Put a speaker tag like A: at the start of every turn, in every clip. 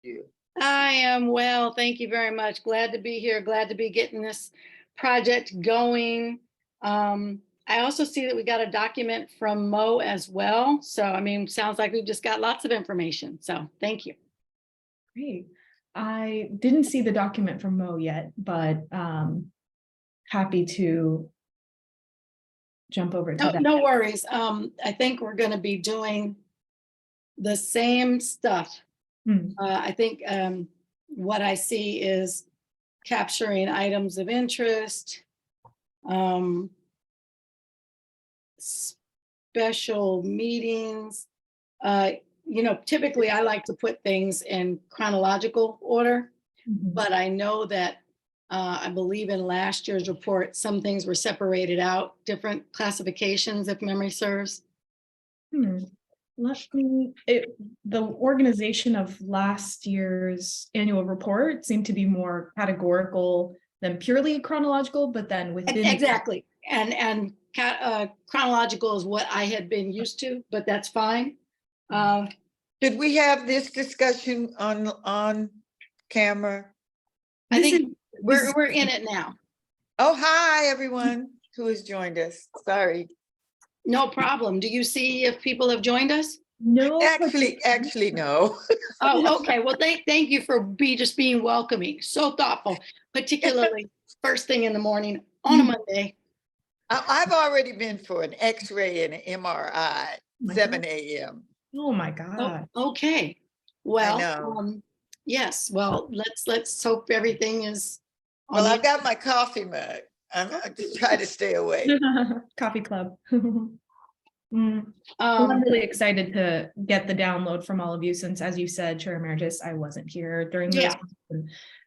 A: you?
B: I am well. Thank you very much. Glad to be here. Glad to be getting this project going. I also see that we got a document from Mo as well. So, I mean, sounds like we've just got lots of information. So, thank you.
C: Great. I didn't see the document from Mo yet, but happy to jump over to
B: No,
C: that.
B: no worries. I think we're going to be doing the same stuff. I think what I see is capturing items of interest, special meetings. Typically I like to put things in chronological order, but I know that I believe in last year's report, some things were separated out, different classifications, if memory serves.
C: The organization of last year's annual report seemed to be more categorical than purely chronological, but then within
B: Exactly. And chronological is what I had been used to, but that's fine.
A: Did we have this discussion on camera?
B: I think we're in it now.
A: Oh, hi, everyone who has joined us. Sorry.
B: No problem. Do you see if people have joined us?
C: No,
A: Actually, no.
B: Oh, okay. Well, thank you for just being welcoming. So thoughtful, particularly first thing in the morning on a Monday.
A: I've already been for an X-ray and an MRI, 7 a.m.
C: Oh my God.
B: Oh, okay.
A: I
B: Well,
A: know.
B: yes. Well, let's hope everything is.
A: Well, I've got my coffee mug. I just try to stay awake.
C: Coffee club. Well, I'm really excited to get the download from all of you since, as you said, Chair Emeritus, I wasn't here during those.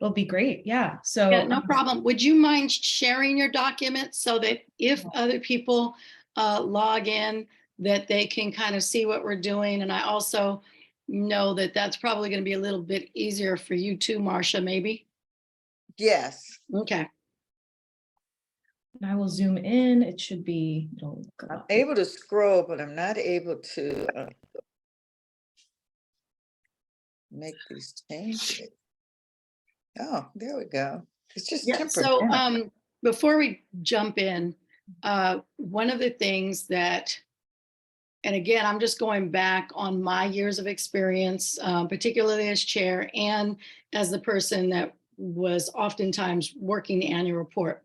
C: It'll be great. Yeah. So
B: yeah, no problem. Would you mind sharing your document so that if other people log in, that they can kind of see what we're doing? And I also know that that's probably going to be a little bit easier for you too, Marcia, maybe?
A: Yes.
B: Okay.
C: And I will zoom in. It should be.
A: I'm able to scroll, but I'm not able to make these changes. Oh, there we go. It's just
B: So before we jump in, one of the things that, and again, I'm just going back on my years of experience, particularly as chair and as the person that was oftentimes working the annual report.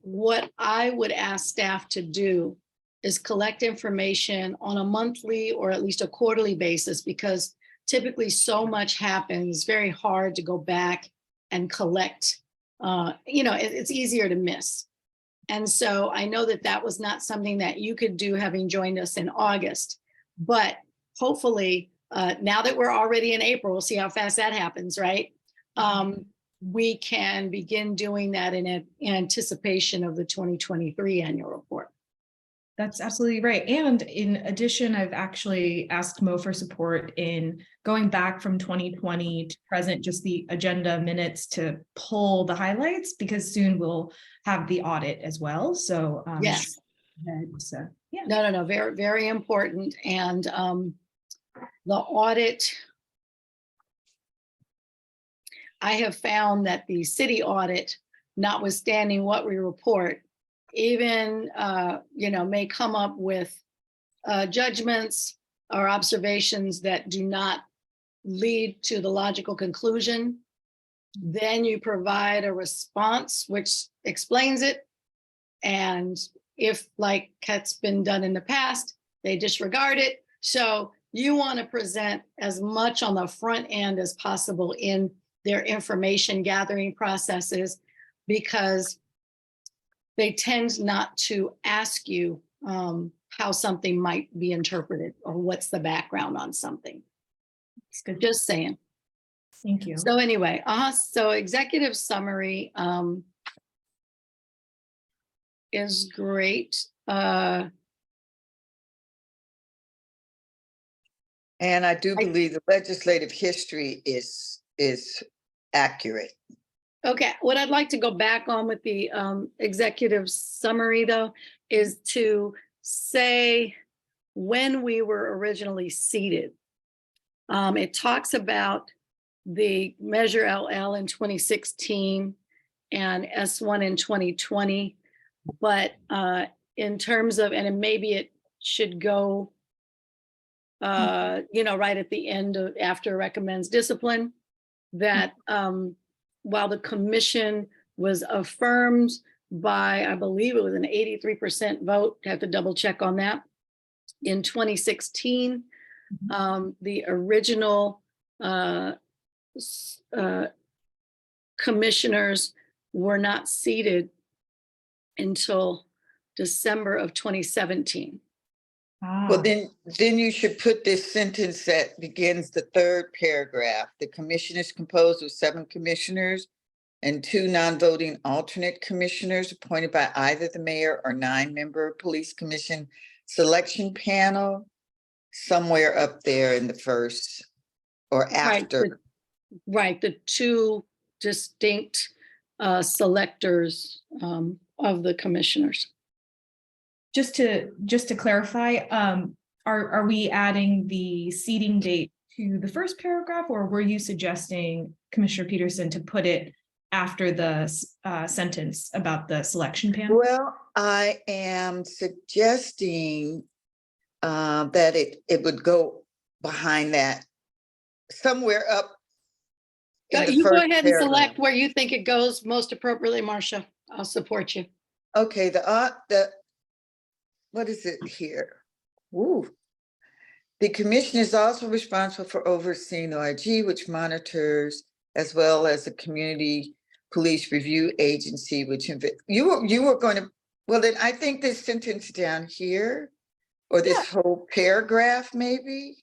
B: What I would ask staff to do is collect information on a monthly or at least a quarterly basis, because typically so much happens, it's very hard to go back and collect. It's easier to miss. And so I know that that was not something that you could do having joined us in August, but hopefully now that we're already in April, we'll see how fast that happens, right? We can begin doing that in anticipation of the 2023 annual report.
C: That's absolutely right. And in addition, I've actually asked Mo for support in going back from 2020 to present, just the agenda minutes to pull the highlights, because soon we'll have the audit as well. So
B: yes.
C: So yeah.
B: No, very, very important. And the audit, I have found that the city audit, notwithstanding what we report, even may come up with judgments or observations that do not lead to the logical conclusion. Then you provide a response which explains it, and if, like has been done in the past, they disregard it. So you want to present as much on the front end as possible in their information gathering processes, because they tend not to ask you how something might be interpreted or what's the background on something.
C: It's good.
B: Just saying.
C: Thank you.
B: So anyway, so executive summary is great.
A: And I do believe the legislative history is accurate.
B: Okay, what I'd like to go back on with the executive summary, though, is to say when we were originally seated. It talks about the Measure LL in 2016 and S1 in 2020. But in terms of, and maybe it should go, right at the end of, after recommends discipline, that while the commission was affirmed by, I believe it was an 83% vote, have to double check on that, in 2016, the original commissioners were not seated until December of 2017.
A: Well, then you should put this sentence that begins the third paragraph. The commission is composed of 7 commissioners and 2 non-voting alternate commissioners appointed by either the mayor or 9-member police commission selection panel, somewhere up there in the first or after.
B: Right, the 2 distinct selectors of the commissioners.
C: Just to clarify, are we adding the seating date to the first paragraph, or were you suggesting, Commissioner Peterson, to put it after the sentence about the selection panel?
A: Well, I am suggesting that it would go behind that, somewhere up. in the
B: You go
A: first
B: ahead and
A: paragraph.
B: select where you think it goes most appropriately, Marcia. I'll support you.
A: Okay, what is it here? Woo. The commission is also responsible for overseeing the OIG, which monitors, as well as the community police review agency, which you were going to, well, then I think this sentence down here, or this whole paragraph, maybe.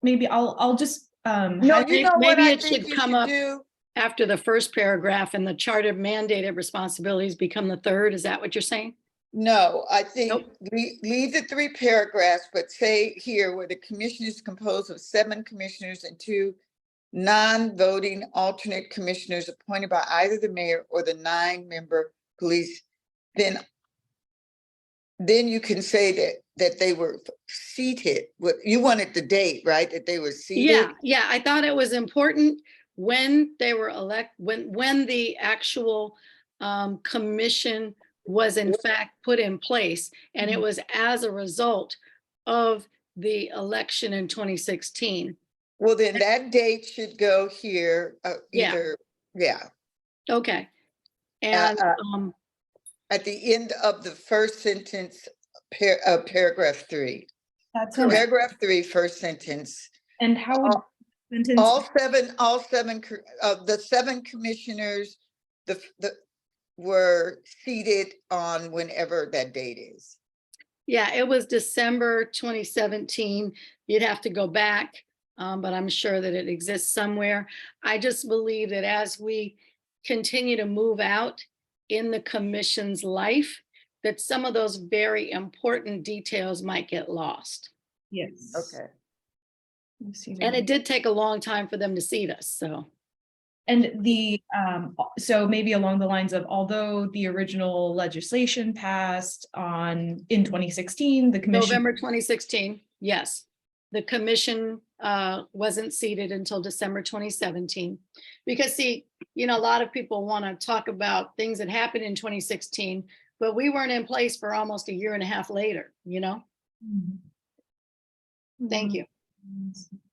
C: Maybe I'll just
A: No, you know what
B: Maybe
A: I
B: it
A: think
B: should
A: you
B: come
A: should
B: up
A: do?
B: after the first paragraph and the charter mandated responsibilities become the third. Is that what you're saying?
A: No, I think
B: Nope.
A: leave the 3 paragraphs, but say here where the commission is composed of 7 commissioners and 2 non-voting alternate commissioners appointed by either the mayor or the 9-member police, then you can say that they were seated. What you wanted the date, right? That they were seated.
B: Yeah. I thought it was important when they were when the actual commission was in fact put in place, and it was as a result of the election in 2016.
A: Well, then that date should go here.
B: Yeah.
A: Yeah.
B: Okay. And
A: At the end of the first sentence, paragraph 3.
C: That's correct.
A: Paragraph 3, first sentence.
C: And how would sentence?
A: All seven of the 7 commissioners were seated on whenever that date is.
B: Yeah, it was December 2017. You'd have to go back, but I'm sure that it exists somewhere. I just believe that as we continue to move out in the commission's life, that some of those very important details might get lost.
C: Yes.
A: Okay.
B: And it did take a long time for them to seat us, so.
C: And so maybe along the lines of, although the original legislation passed in 2016, the commission.
B: November 2016, yes. The commission wasn't seated until December 2017. Because see, a lot of people want to talk about things that happened in 2016, but we weren't in place for almost a year and a half later, Thank you.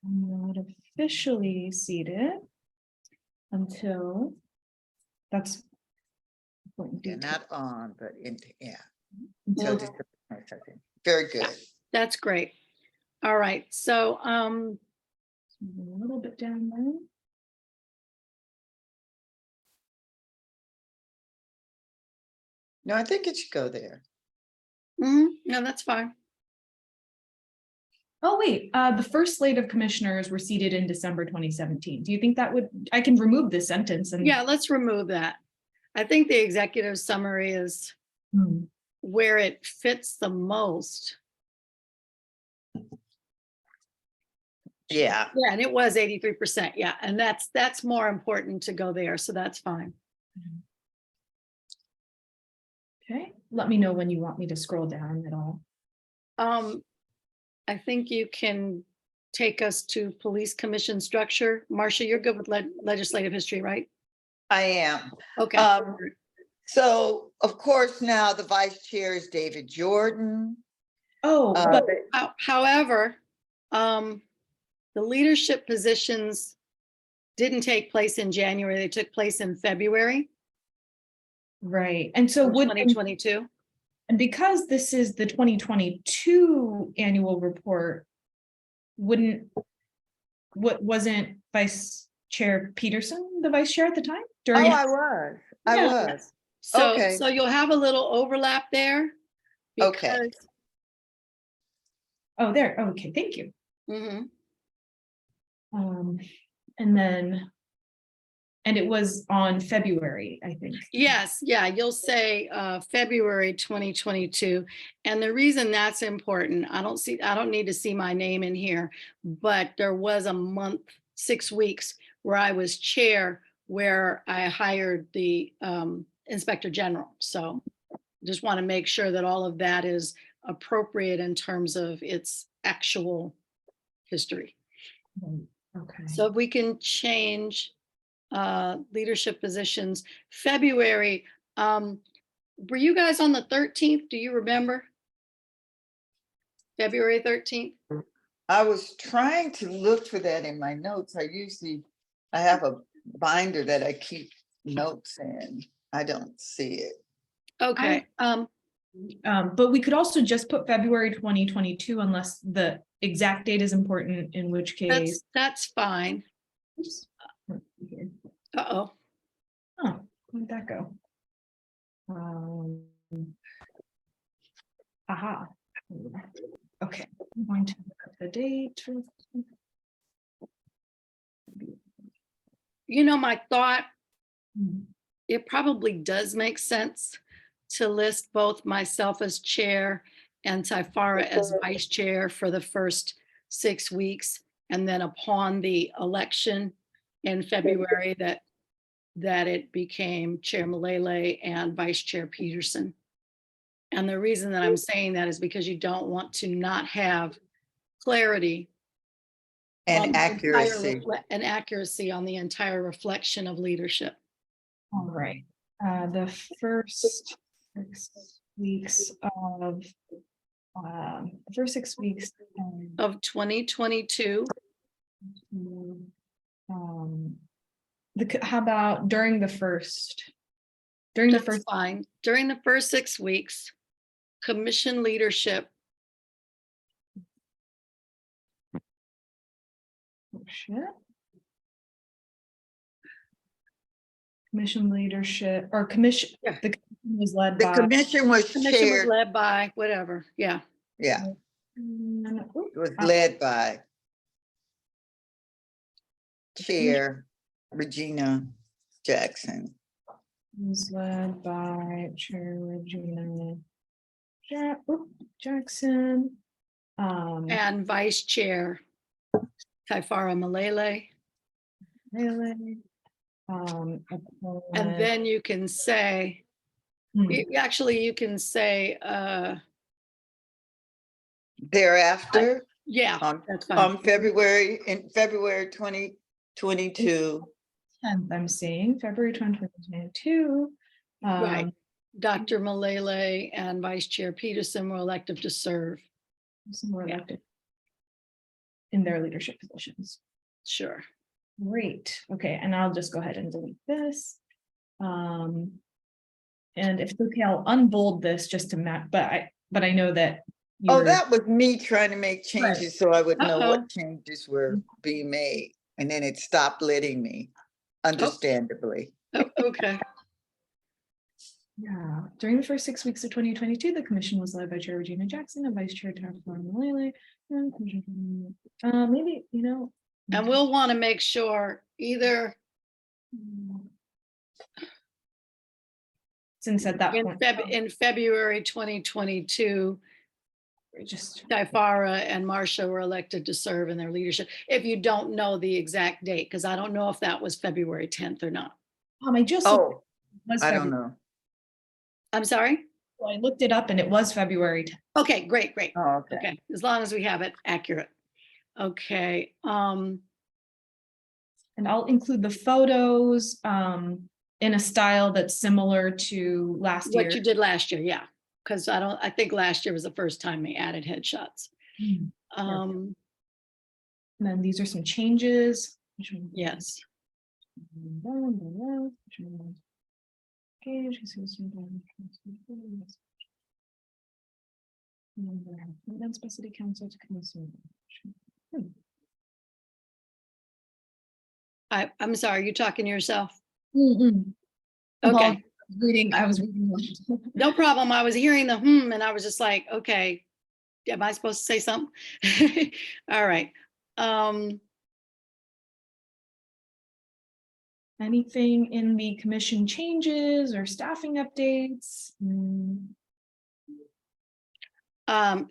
C: I'm not officially seated until that's.
A: Yeah, not on, but yeah.
C: Until
A: So December 22nd. Very good.
B: That's great. All right, so
C: a little bit down there.
A: No, I think it should go there.
B: no, that's fine.
C: Oh, wait, the first slate of commissioners were seated in December 2017. Do you think that I can remove this sentence and?
B: Yeah, let's remove that. I think the executive summary is where it fits the most.
A: Yeah.
B: Yeah, and it was 83%. Yeah, and that's more important to go there, so that's fine.
C: Okay, let me know when you want me to scroll down at all.
B: I think you can take us to police commission structure. Marcia, you're good with legislative history, right?
A: I am.
B: Okay.
A: So of course, now the vice chair is David Jordan.
C: Oh,
A: Uh,
C: but
B: However, the leadership positions didn't take place in January. They took place in February
C: right. And so
B: of
C: would,
B: 2022.
C: and because this is the 2022 annual report, wasn't Vice Chair Peterson the vice chair at the time?
A: Oh,
C: During
A: I was. I
C: Yeah.
A: was.
B: So,
A: Okay.
B: so you'll have a little overlap there.
A: Okay.
B: because-
C: Oh, there. Okay, thank you.
B: Mhm.
C: And then, and it was on February, I think.
B: Yes, yeah, you'll say February 2022. And the reason that's important, I don't need to see my name in here, but there was a month, 6 weeks where I was chair, where I hired the Inspector General. So just want to make sure that all of that is appropriate in terms of its actual history.
C: Okay.
B: So if we can change leadership positions, February, were you guys on the 13th? Do you remember? February 13th?
A: I was trying to look for that in my notes. I have a binder that I keep notes in. I don't see it.
B: Okay.
C: But we could also just put February 2022 unless the exact date is important, in which case.
B: That's fine.
C: Oops.
B: Uh-oh.
C: Oh, where'd that go? Aha. Okay, I'm going to look up the date.
B: You know, my thought,
C: Hmm.
B: it probably does make sense to list both myself as chair and Typhara as vice chair for the first 6 weeks. And then upon the election in February, that it became Chair Malele and Vice Chair Peterson. And the reason that I'm saying that is because you don't want to not have clarity on
A: And
B: the entire
A: accuracy.
B: and accuracy on the entire reflection of leadership.
C: All right, the first 6 weeks of, the first 6 weeks.
B: Of 2022,
C: How about during the first?
B: that's fine. During the first 6 weeks, commission leadership,
C: Commission leadership or commission,
B: Yeah.
C: the commission was led
A: The
C: by.
A: commission was
B: commission was
A: chaired,
B: led by whatever, yeah.
A: yeah,
C: Oop,
A: it was led by Chair Regina Jackson.
C: Was led by Chair Regina Jackson.
B: And Vice Chair Typhara Malele. And then you can say, actually, you can say,
A: Thereafter,
B: yeah, that's fine.
A: in February 2022,
C: 10th, I'm seeing February 2022.
B: Right. Dr. Malele and Vice Chair Peterson were elected to serve.
C: Some were elected in their leadership positions.
B: Sure.
C: Great. Okay, and I'll just go ahead and delete this. And if it's okay, I'll unbold this just to map, but I know that.
A: oh,
C: you're-
A: that was me trying to make changes so I would know
B: Uh-oh.
A: what changes were being made. And then it stopped letting me, understandably.
B: Oh, okay.
C: Yeah, during the first 6 weeks of 2022, the commission was led by Chair Regina Jackson and Vice Chair Typhara Malele. Maybe,
B: And we'll want to make sure either
C: since at that point.
B: in February 2022,
C: Just,
B: Typhara and Marcia were elected to serve in their leadership. If you don't know the exact date, because I don't know if that was February 10th or not.
C: I just.
A: Oh,
C: was
A: I don't
C: February.
A: know.
B: I'm sorry?
C: Well, I looked it up and it was February 10th.
B: Okay, great.
A: Oh, okay.
B: Okay, as long as we have it accurate. Okay,
C: And I'll include the photos in a style that's similar to last year.
B: what you did last year, yeah, because I think last year was the first time they added headshots.
C: Mhm.
B: Um,
C: And then these are some changes.
B: yes,
C: City Council to Commission.
B: I'm sorry, you talking to yourself?
C: Okay.
B: Okay,
C: I was reading.
B: no problem. I was hearing the and I was just like, okay, am I supposed to say something? All right.
C: Anything in the commission changes or staffing updates?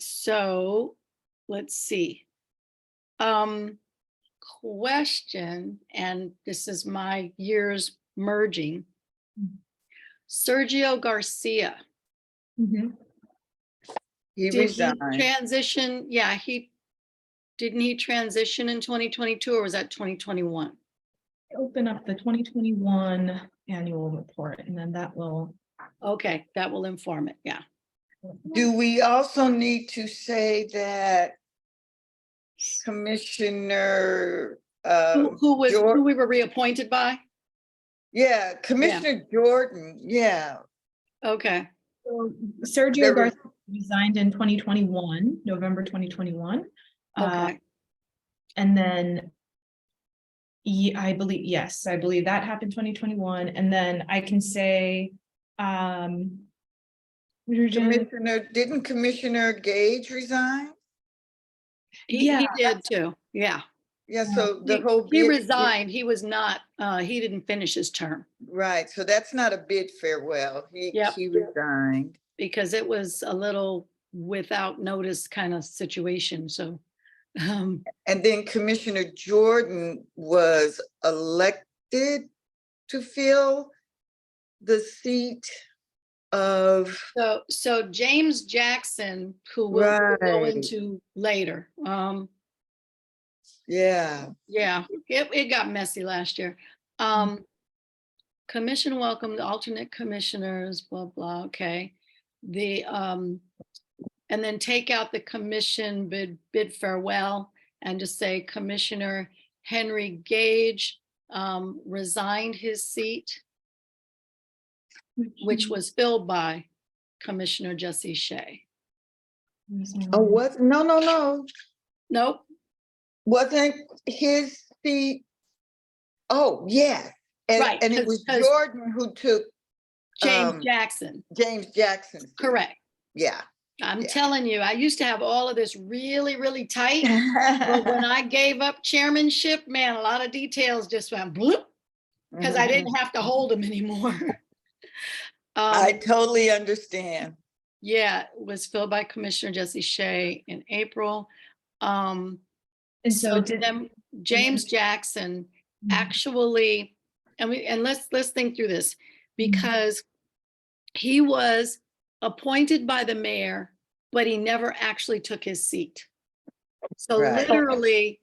B: So let's see. Question, and this is my years merging. Sergio Garcia.
C: Mhm.
A: He
B: Did he
A: resigned.
B: transition? Yeah, didn't he transition in 2022 or was that 2021?
C: Open up the 2021 annual report and then that will.
B: Okay, that will inform it. Yeah.
A: Do we also need to say that Commissioner,
B: Who we were reappointed by?
A: yeah, Commissioner Jordan, yeah.
B: Okay.
C: So Sergio
A: There was-
C: Garcia resigned in 2021, November 2021.
B: Okay.
C: And then I believe that happened 2021. And then I can say
A: Didn't Commissioner Gage resign?
B: He did too. Yeah.
A: Yeah, so the whole
B: He
A: bid.
B: resigned. He was not, he didn't finish his term.
A: Right, so that's not a bid farewell.
B: Yep.
A: He resigned.
B: Because it was a little without notice kind of situation. So,
A: And then Commissioner Jordan was elected to fill the seat of,
B: so James Jackson, who we'll go
A: Right.
B: into later.
A: yeah,
B: Yeah, it got messy last year. Commission welcomed alternate commissioners, blah, blah, okay. And then take out the commission bid farewell and just say Commissioner Henry Gage resigned his seat, which was filled by Commissioner Jesse Shea.
A: oh, what, no.
B: Nope,
A: Wasn't his seat, oh, yeah.
B: Right,
A: And it was
B: 'cause
A: Jordan who took
B: James Jackson,
A: James Jackson.
B: correct.
A: Yeah.
B: I'm
A: Yeah.
B: telling you, I used to have all of this really, really tight. But when I gave up chairmanship, man, a lot of details just went bloop because I didn't have to hold them anymore.
A: I totally understand.
B: Yeah, it was filled by Commissioner Jesse Shea in April.
C: And so did
B: then James Jackson actually, and let's think through this, because he was appointed by the mayor, but he never actually took his seat. So
A: Right.
B: literally,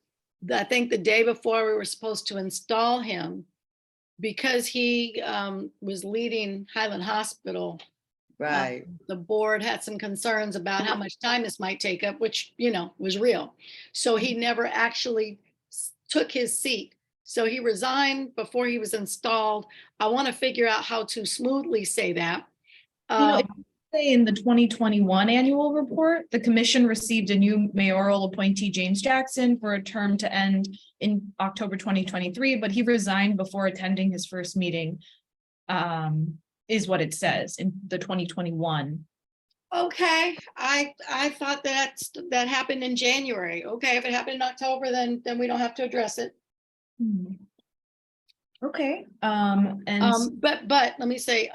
B: I think the day before we were supposed to install him, because he was leading Highland Hospital,
A: Right.
B: the board had some concerns about how much time this might take up, which, was real. So he never actually took his seat. So he resigned before he was installed. I want to figure out how to smoothly say that.
C: In the 2021 annual report, the commission received a new mayoral appointee, James Jackson, for a term to end in October 2023, but he resigned before attending his first meeting, is what it says in the 2021.
B: Okay, I thought that happened in January. Okay, if it happened in October, then we don't have to address it.
C: Okay,
B: but let me say,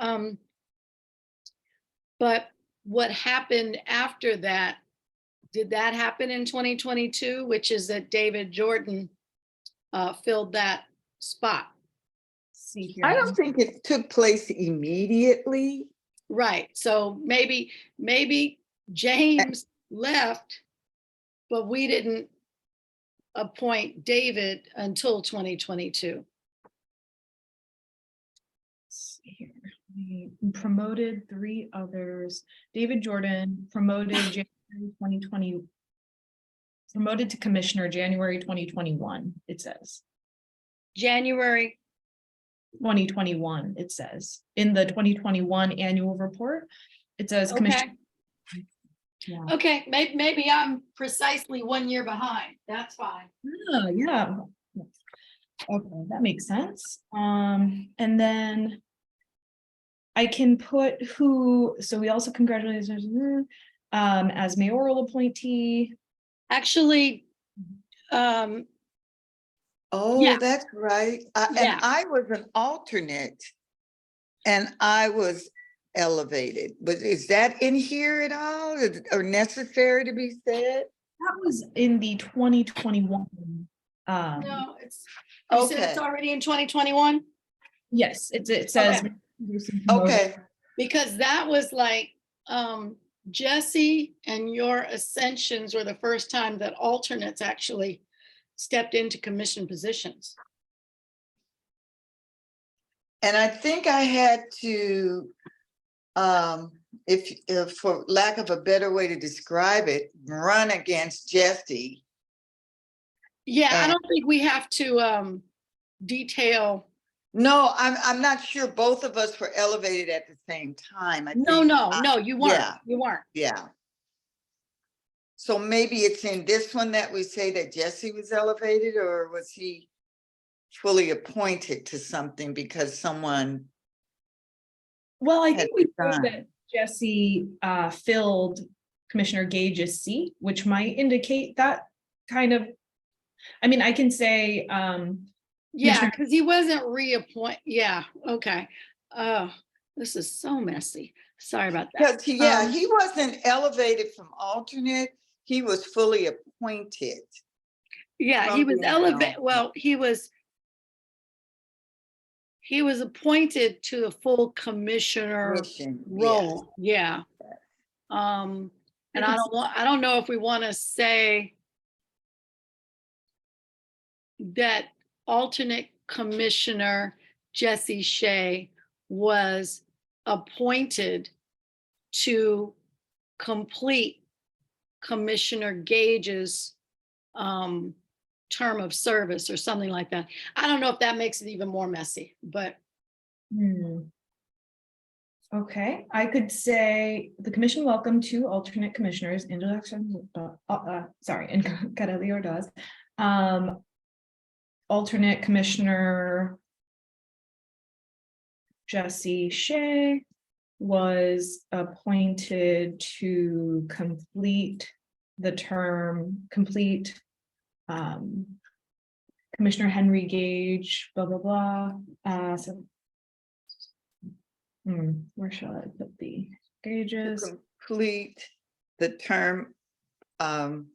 B: but what happened after that, did that happen in 2022, which is that David Jordan filled that spot?
C: see here.
A: I don't think it took place immediately.
B: Right, so maybe James left, but we didn't appoint David until 2022.
C: Let's see here. We promoted 3 others. David Jordan promoted January 2020. Promoted to commissioner January 2021, it says.
B: January,
C: 2021, it says. In the 2021 annual report, it says
B: okay,
C: commissioner. Yeah.
B: okay, maybe I'm precisely 1 year behind. That's fine.
C: Yeah. Okay, that makes sense. And then I can put who, so we also congratulate as mayoral appointee.
B: Actually,
A: Oh,
B: Yeah.
A: that's right. And
B: Yeah.
A: I was an alternate and I was elevated, but is that in here at all or necessary to be said?
C: That was in the 2021.
B: no, you said it's
A: Okay,
B: already in 2021?
C: Yes, it says.
A: okay.
B: Because that was like, Jesse and your ascensions were the first time that alternates actually stepped into commission positions.
A: And I think I had to, if for lack of a better way to describe it, run against Jesse.
B: Yeah, I
A: And-
B: don't think we have to, detail.
A: No, I'm not sure both of us were elevated at the same time. I
B: No,
A: think-
B: no, you weren't.
A: yeah.
B: You weren't.
A: Yeah. So maybe it's in this one that we say that Jesse was elevated, or was he fully appointed to something because someone?
C: Well, I
A: had
C: think we know
A: resigned.
C: that Jesse filled Commissioner Gage's seat, which might indicate that kind of. I mean, I can say,
B: Yeah,
C: Commissioner-
B: because he wasn't reappointed. Yeah, okay. Oh, this is so messy. Sorry about that.
A: Because he wasn't elevated from alternate, he was fully appointed.
B: Yeah, he
A: from
B: was
A: being
B: elevated.
A: an
B: Well, he was appointed to a full commissioner
A: Commission, yes.
B: role. Yeah. And I don't know if we want to say that alternate commissioner Jesse Shea was appointed to complete Commissioner Gage's term of service or something like that. I don't know if that makes it even more messy, but
C: Okay, I could say the commission welcomed 2 alternate commissioners, Angela, sorry, and Carolina Ordaz. Alternate commissioner Jesse Shea was appointed to complete the term, Commissioner Henry Gage, blah, blah, blah. Where shall I put the
A: To
C: Gages?
A: complete the term,
C: Um,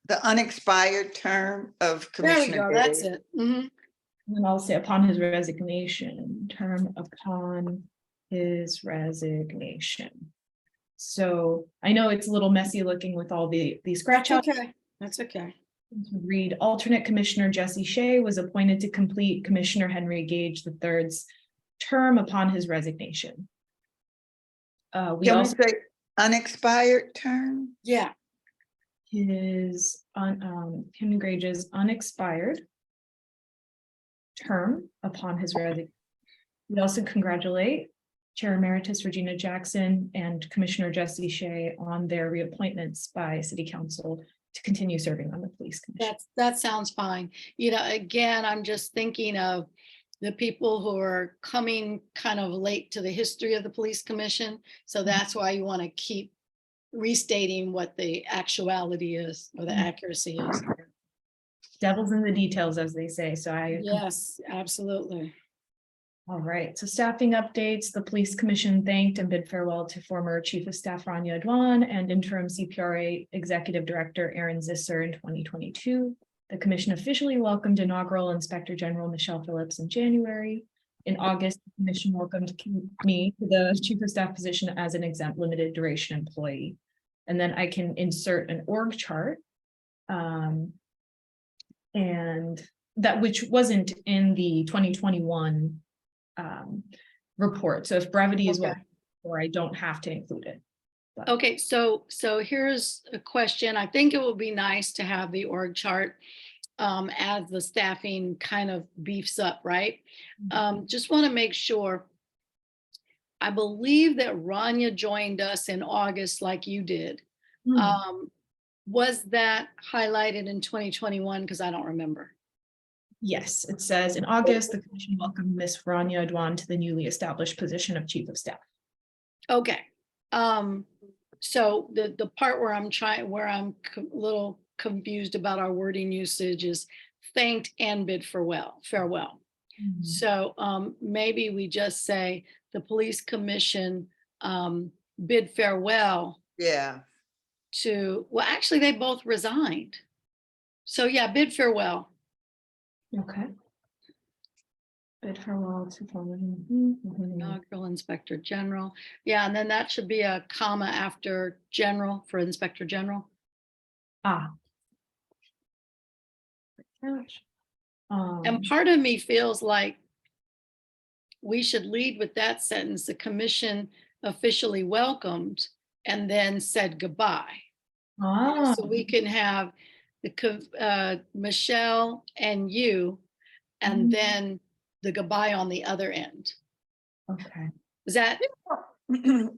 A: the unexpired term of
B: there we
A: Commissioner
B: go. That's
A: Gage.
B: it. Mhm.
C: And I'll say upon his resignation, term upon his resignation. So I know it's a little messy looking with all the scratch outs.
B: Okay, that's okay.
C: Read alternate commissioner Jesse Shea was appointed to complete Commissioner Henry Gage III's term upon his resignation. We
A: Can we
C: also
A: say unexpired term?
B: Yeah.
C: his Henry Gage's unexpired term upon his resignation. We also congratulate Chair Emeritus Regina Jackson and Commissioner Jesse Shea on their reappointments by City Council to continue serving on the Police Commission.
B: That sounds fine. You know, again, I'm just thinking of the people who are coming kind of late to the history of the police commission. So that's why you want to keep restating what the actuality is or the accuracy is.
C: Devil's in the details, as they say, so
B: Yes, absolutely.
C: All right, so staffing updates, the Police Commission thanked and bid farewell to former Chief of Staff Rania Adwan and interim CPRA Executive Director Aaron Zisser in 2022. The commission officially welcomed inaugural Inspector General Michelle Phillips in January. In August, the commission welcomed me to the Chief of Staff position as an exempt limited duration employee. And then I can insert an org chart And that which wasn't in the 2021 report. So if brevity is what,
B: Okay.
C: or I don't have to include it. But-
B: Okay, so here's a question. I think it would be nice to have the org chart as the staffing kind of beefs up, right? Just want to make sure. I believe that Rania joined us in August like you did. Was that highlighted in 2021? Because I don't remember.
C: Yes, it says in August, the commission welcomed Ms. Rania Adwan to the newly established position of Chief of Staff.
B: Okay. So the part where I'm a little confused about our wording usage is thanked and bid farewell. So maybe we just say the police commission bid farewell
A: Yeah,
B: to, well, actually, they both resigned. So yeah, bid farewell.
C: Okay. Bid farewell to former.
B: Inaugural Inspector General. Yeah, and then that should be a comma after general for Inspector General. And part of me feels like we should lead with that sentence, the commission officially welcomed and then said goodbye. So we can have the Michelle and you, and then the goodbye on the other end.
C: Okay.
B: Is that?
A: and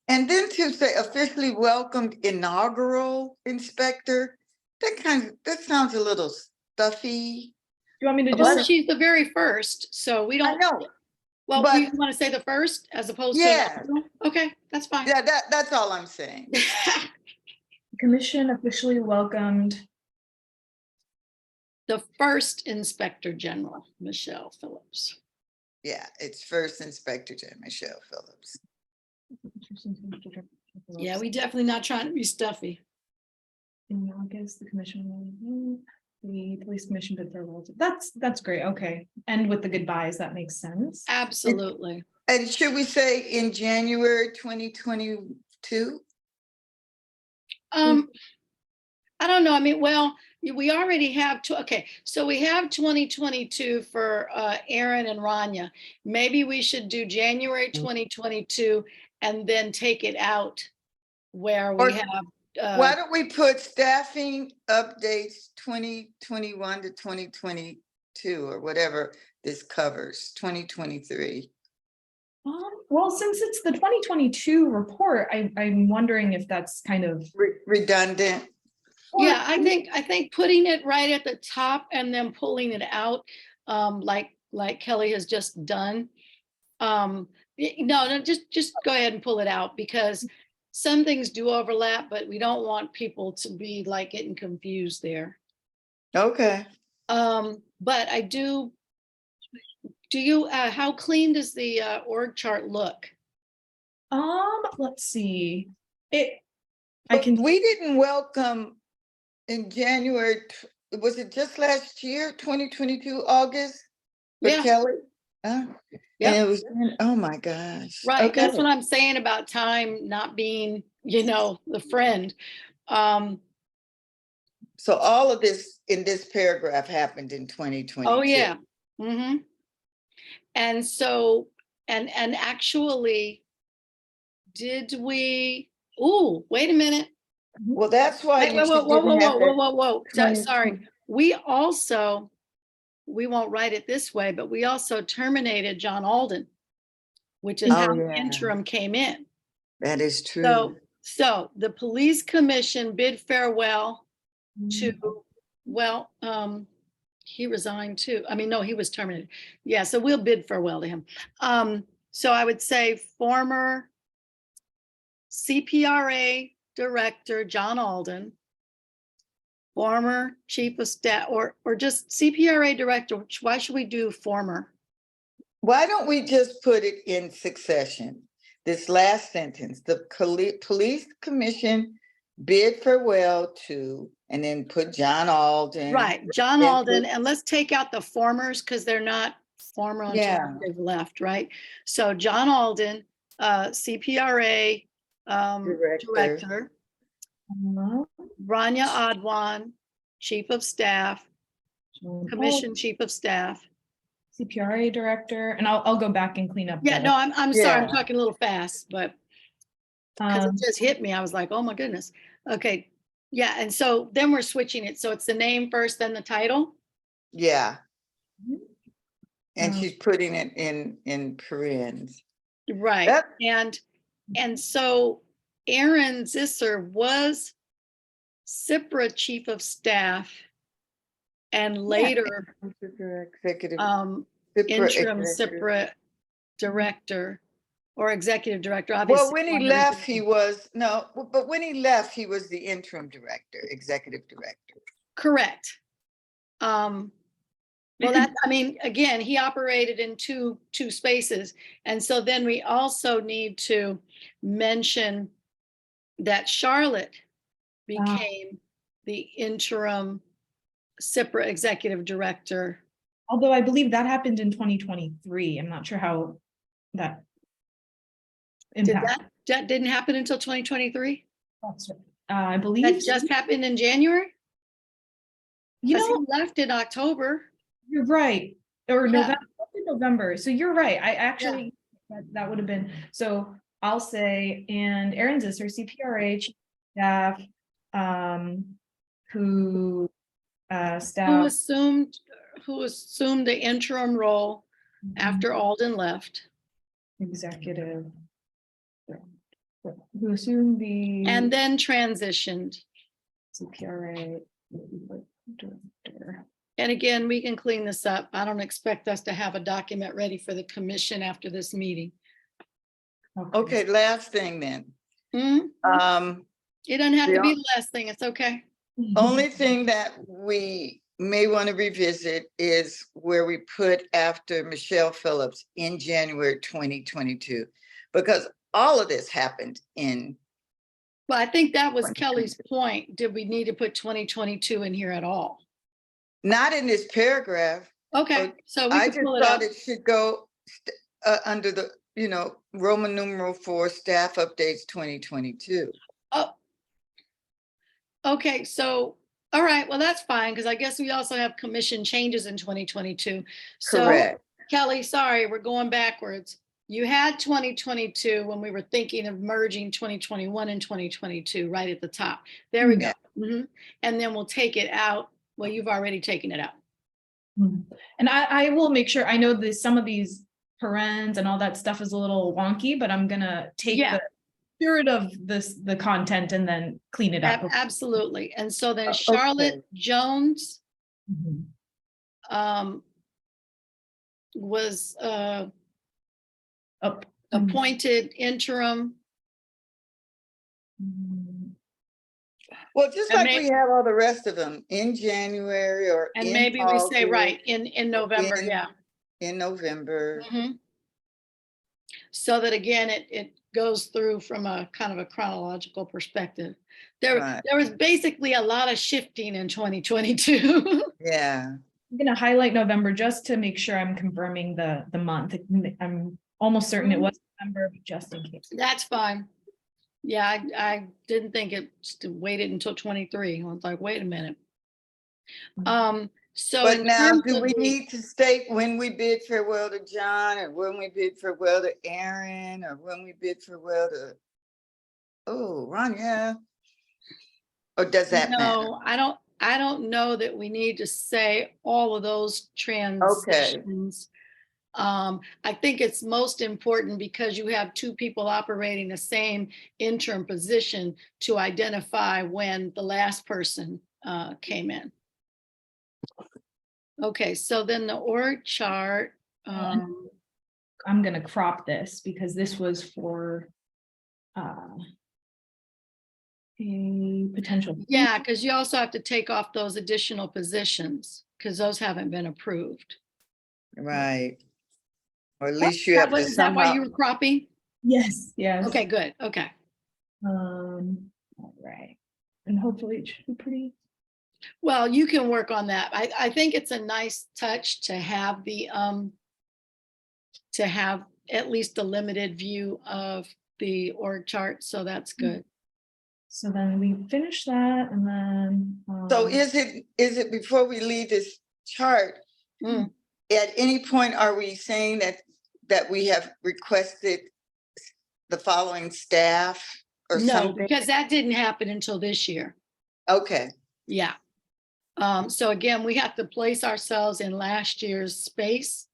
A: then to say officially welcomed inaugural inspector, that sounds a little stuffy.
C: Do you want me to just
B: Well,
C: say,
B: she's the very first, so we
A: I
B: don't.
A: know.
B: Well,
A: but-
B: you want to say the first as opposed
A: Yeah.
B: to? Okay, that's fine.
A: Yeah, that's all I'm saying.
C: commission officially welcomed?
B: The first Inspector General, Michelle Phillips.
A: Yeah, it's first Inspector General Michelle Phillips.
B: Yeah, we definitely not trying to be stuffy.
C: In August, the commission, the police commission bid farewell. That's great. Okay. And with the goodbyes, that makes sense.
B: Absolutely.
A: And should we say in January 2022?
B: I don't know. I mean, well, we already have okay. So we have 2022 for Aaron and Rania. Maybe we should do January 2022 and then take it out where
A: Or-
B: we have.
A: Why don't we put staffing updates 2021 to 2022 or whatever this covers, 2023?
C: Well, since it's the 2022 report, I'm wondering if that's kind of.
A: Redundant.
B: Yeah, I think putting it right at the top and then pulling it out, like Kelly has just done. No, just go ahead and pull it out because some things do overlap, but we don't want people to be like getting confused there.
A: Okay.
B: But I do you, how clean does the org chart look?
C: Let's see. I
A: But
C: can.
A: we didn't welcome in January, was it just last year, 2022, August? For
B: Yeah.
A: Kelly? And
B: Yep.
A: it was, oh my gosh.
B: Right,
A: Okay.
B: that's what I'm saying about time not being, the friend.
A: So all of this in this paragraph happened in 2022.
B: Oh, yeah. Mm-hmm. And so, and actually, did we, wait a minute.
A: Well, that's why you
B: Whoa,
A: should didn't have that
B: whoa.
A: 2020.
B: Sorry. We won't write it this way, but we also terminated John Alden, which is how the interim came in.
A: That is true.
B: So the police commission bid farewell to, well, he resigned too. I mean, no, he was terminated. Yeah, so we'll bid farewell to him. So I would say former CPRA director, John Alden, former chief of staff, or just CPRA director. Why should we do former?
A: Why don't we just put it in succession? This last sentence, the police commission bid farewell to, and then put John Alden.
B: Right, John
A: then
B: Alden,
A: put-
B: and let's take out the formers because they're not former until
A: Yeah.
B: they've left, right? So John Alden, CPRA
A: Director.
B: director, Rania Adwan, chief of staff, commission chief of staff.
C: CPRA director, and I'll go back and clean up.
B: Yeah,
C: the-
B: no, I'm sorry, I'm
A: Yeah.
B: talking a little fast, but because
C: Um,
B: it just hit me, I was like, oh my goodness. Okay, yeah, and so then we're switching it, so it's the name first, then the title?
A: Yeah, and
C: Um,
A: she's putting it in parens.
B: Right,
A: That-
B: and so Aaron Zisser was CIPRA chief of staff and later
A: Executive.
B: interim
A: executive.
B: CIPRA director or executive director,
A: Well,
B: obviously.
A: when he
B: one
A: left,
B: everything-
A: he was, no, but when he left, he was the interim director, executive director.
B: Correct. Well, that, I mean, again, he operated in two spaces. And so then we also need to mention that Charlotte became the interim CIPRA executive director.
C: Although I believe that happened in 2023. I'm not sure how that
B: Did
C: impacted.
B: that didn't happen until 2023?
C: I
B: That
C: believe,
B: just happened in January?
C: you
B: Because
C: know,
B: he left in October.
C: you're right, or
B: Yeah.
C: November, so you're right, I actually, that would have been, so I'll say, and Aaron Zisser, CPRA chief of staff, who,
B: Who
C: staff.
B: assumed the interim role after Alden left.
C: Executive. Who assumed the.
B: And then transitioned.
C: CPRA. Director.
B: And again, we can clean this up. I don't expect us to have a document ready for the commission after this meeting.
A: Okay, last thing then.
B: Hmm? It doesn't have to be the last thing. It's okay.
A: Only thing that we may want to revisit is where we put after Michelle Phillips in January 2022, because all of this happened in,
B: Well, I think that was
A: 2022.
B: Kelly's point. Did we need to put 2022 in here at all?
A: not in this paragraph.
B: Okay, so we
A: I
B: can
A: just
B: pull it up.
A: thought it should go under the, Roman numeral 4 staff updates 2022.
B: Oh. Okay, so, all right, well, that's fine, because I guess we also have commission changes in 2022. So
A: Correct.
B: Kelly, sorry, we're going backwards. You had 2022 when we were thinking of merging 2021 and 2022 right at the top. There we go. Mhm. And then we'll take it out. Well, you've already taken it out.
C: And I will make sure, I know that some of these parens and all that stuff is a little wonky, but I'm gonna take
B: Yeah.
C: the spirit of the content and then clean it up.
B: Absolutely. And so then
A: Okay.
B: Charlotte Jones
C: Mhm.
B: was
C: Oh,
B: appointed interim.
A: Well, just
B: And
A: like we have all the rest of them in January or
B: And
A: in
B: maybe we say,
A: August,
B: right, in November,
A: in-
B: yeah.
A: in November.
B: Mhm. So that again, it goes through from a kind of a chronological perspective.
A: Right.
B: There was basically a lot of shifting in 2022.
A: Yeah.
C: I'm gonna highlight November just to make sure I'm confirming the month. I'm almost certain it was November, but just in case.
B: That's fine. Yeah, I didn't think it waited until 23. I was like, wait a minute. So
A: But
B: in
A: now,
B: terms
A: do
B: of
A: we
B: the-
A: need to state when we bid farewell to John, or when we bid farewell to Aaron, or when we bid farewell to, Rania? Or does that matter?
B: No, I don't know that we need to say all of those transitions. I think it's most important because you have two people operating the same interim position to identify when the last person came in. Okay, so then the org chart.
C: I'm gonna crop this because this was for a potential.
B: Yeah, because you also have to take off those additional positions because those haven't been approved.
A: Right. Or at least you have to
B: Is that why you
A: somehow,
B: were cropping?
C: Yes, yes.
B: Okay, good. Okay.
C: All right. And hopefully it should be pretty.
B: Well, you can work on that. I think it's a nice touch to have to have at least a limited view of the org chart. So that's good.
C: So then we finish that and then.
A: So is it before we leave this chart,
B: Mm.
A: at any point are we saying that we have requested the following staff or
B: No,
A: something?
B: because that didn't happen until this year.
A: Okay,
B: Yeah. So again, we have to place ourselves in last year's space.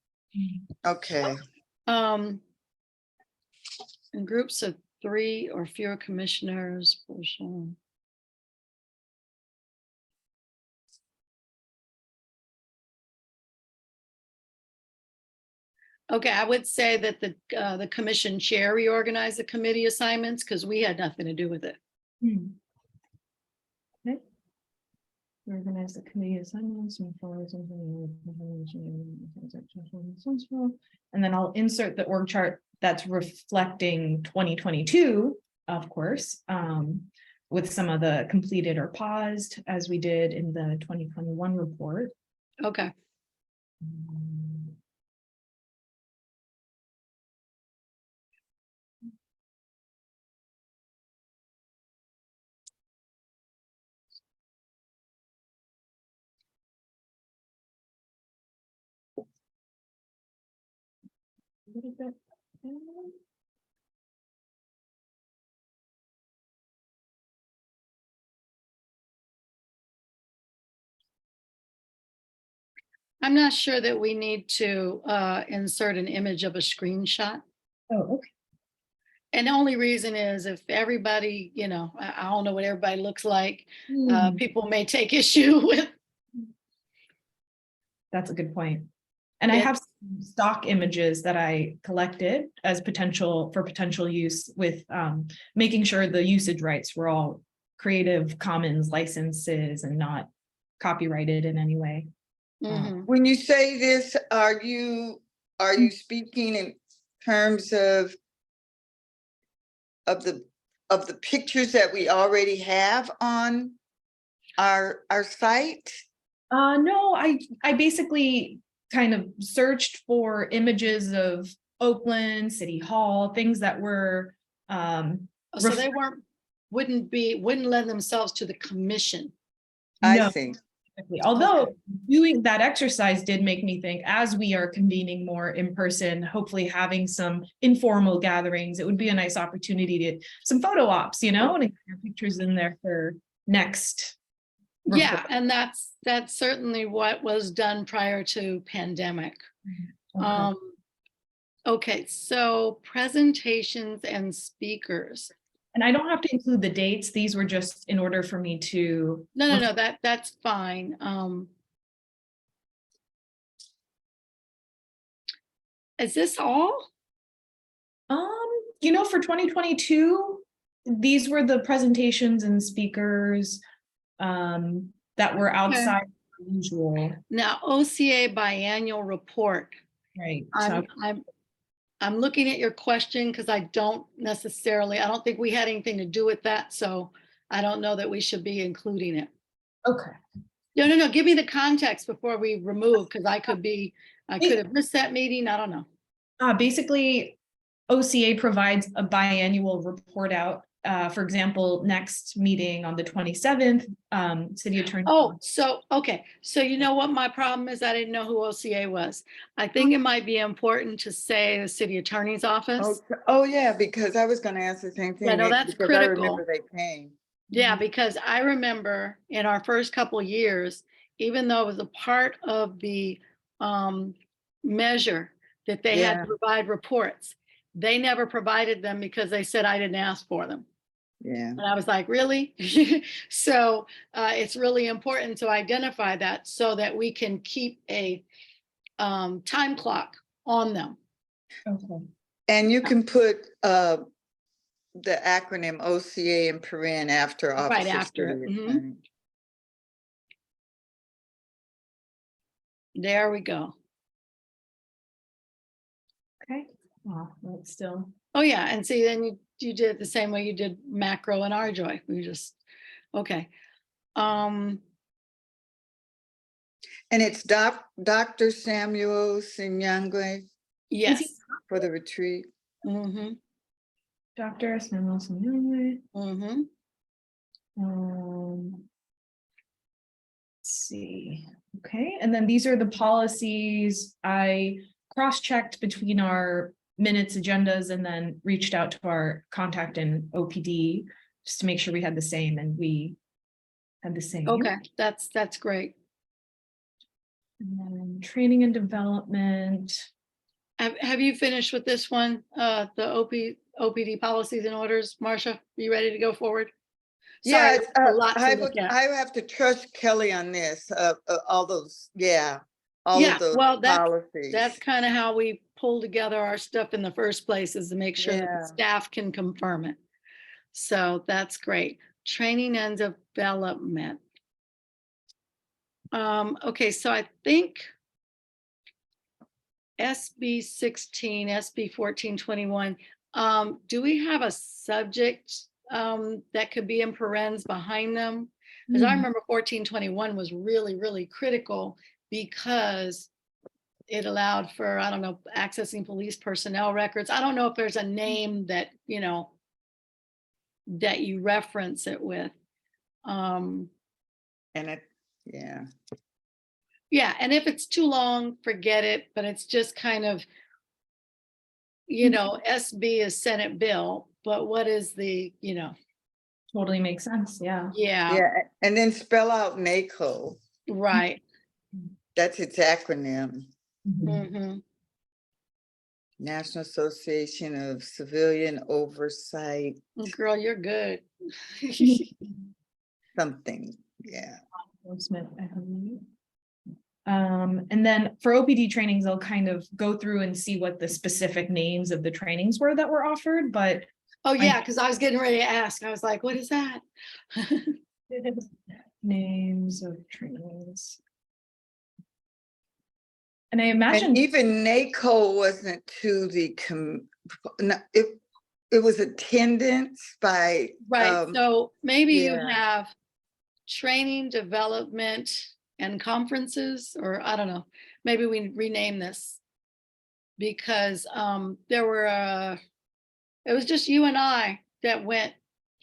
A: okay.
B: In groups of 3 or fewer commissioners. Okay, I would say that the commission chair reorganized the committee assignments because we had nothing to do with it.
C: Okay. Organize the committee assignments and then I'll insert the org chart that's reflecting 2022, of course, with some of the completed or paused as we did in the 2021 report.
B: Okay.
C: Little bit.
B: I'm not sure that we need to insert an image of a screenshot.
C: Oh, okay.
B: And the only reason is if everybody, I don't know what everybody looks like, people may take issue with.
C: That's a good point. And I
B: Yeah.
C: have some stock images that I collected as potential use with making sure the usage rights were all Creative Commons licenses and not copyrighted in any way.
B: Mhm.
A: When you say this, are you speaking in terms of the pictures that we already have on our site?
C: No, I basically kind of searched for images of Oakland, City Hall, things that were
B: So they wouldn't lend themselves to the commission.
A: I
C: No.
A: see.
C: Although doing that exercise did make me think, as we are convening more in person, hopefully having some informal gatherings, it would be a nice opportunity to some photo ops, and get your pictures in there for next.
B: Yeah,
C: report.
B: and that's certainly what was done prior to pandemic.
C: Okay.
B: Okay, so presentations and speakers.
C: And I don't have to include the dates. These were just in order for me to.
B: No, that's fine. Is this all?
C: For 2022, these were the presentations and speakers that were outside the usual.
B: Now, OCA biannual report.
C: Right.
B: I'm looking at your question because I don't think we had anything to do with that. So I don't know that we should be including it.
C: Okay.
B: No. Give me the context before we remove, because I could have missed that meeting. I don't know.
C: Basically, OCA provides a biannual report out. For example, next meeting on the 27th, city attorney.
B: Oh, okay. So you know what my problem is? I didn't know who OCA was. I think it might be important to say the city attorney's office.
A: Oh yeah, because I was going to ask the same thing.
B: Yeah, no, that's
A: because
B: critical.
A: I remember they came.
B: Yeah, because I remember in our first couple of years, even though it was a part of the measure that they had to provide reports, they never provided them because they said I didn't ask for them.
A: Yeah.
B: And I was like, really? So it's really important to identify that so that we can keep a time clock on them.
C: Okay.
A: And you can put the acronym OCA in paren after Office
B: Right
A: of
B: after it.
A: City Attorney.
B: There we go.
C: Okay. Wow, that's still.
B: Oh yeah, and see, then you did it the same way you did macro and RJoy. We just okay.
A: And it's Dr. Samuel Sinyangwe
B: Yes.
A: for the retreat.
B: Mm-hmm.
C: Dr. Samuel Sinyangwe.
B: Mm-hmm.
C: Let's see, okay, and then these are the policies. I cross-checked between our minutes agendas and then reached out to our contact in OPD just to make sure we had the same, and we had the same.
B: Okay, that's great.
C: And then training and development.
B: Have you finished with this one? The OPD policies and orders, Marcia, you ready to go forward? Sorry,
A: Yeah,
B: it's a lot
A: I
B: to look at.
A: have to trust Kelly on this, all those, all
B: Yeah,
A: of those
B: well, that's
A: policies.
B: kind of how we pull together our stuff in the first place, is to make sure that
A: Yeah.
B: the staff can confirm it. So that's great. Training and development. Okay, so I think SB 16, SB 1421, do we have a subject that could be in parens behind them? Because I remember 1421 was really, really critical because it allowed for, I don't know, accessing police personnel records. I don't know if there's a name that, you know, that you reference it with.
A: And it, yeah.
B: Yeah, and if it's too long, forget it, but it's just kind of, you know, SB is Senate bill, but what is the, you know,
C: Totally makes sense, yeah.
B: yeah,
A: Yeah, and then spell out NACO.
B: right.
A: That's its acronym.
B: Hmm.
A: National Association of Civilian Oversight,
B: Girl, you're good.
A: something, yeah.
C: Enforcement, I believe. And then for OPD trainings, I'll kind of go through and see what the specific names of the trainings were that were offered, but
B: Oh, yeah, because I was getting ready to ask. I was like, what is that?
C: names of trainings. And I
A: And
C: imagine,
A: even NACO wasn't to the, it was attendance by.
B: Right, so maybe you
A: yeah.
B: have training, development, and conferences, or I don't know, maybe we rename this. Because there were, it was just you and I that went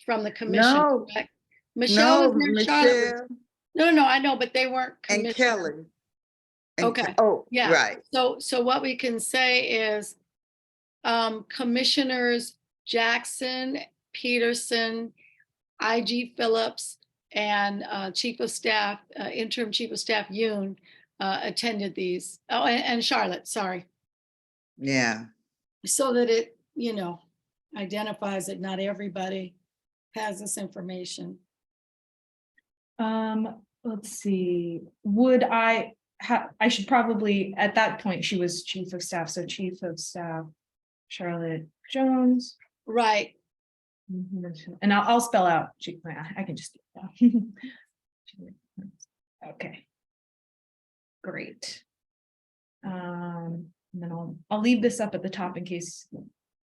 B: from the commission.
A: No,
B: correct? Michelle was
A: no,
B: there, Charlotte was-
A: Michelle
B: No, I know, but they weren't
A: and
B: commissioners.
A: Kelly. And
B: Okay,
A: oh,
B: yeah.
A: right.
B: So what we can say is Commissioners Jackson, Peterson, IG Phillips, and Chief of Staff, Interim Chief of Staff Yoon attended these. Oh, and Charlotte, sorry.
A: Yeah.
B: So that it, you know, identifies that not everybody has this information.
C: let's see, would I should probably, at that point, she was Chief of Staff, so Chief of Staff Charlotte Jones.
B: Right.
C: And I'll spell out, I can just do that. Okay. Great. And then I'll leave this up at the top in case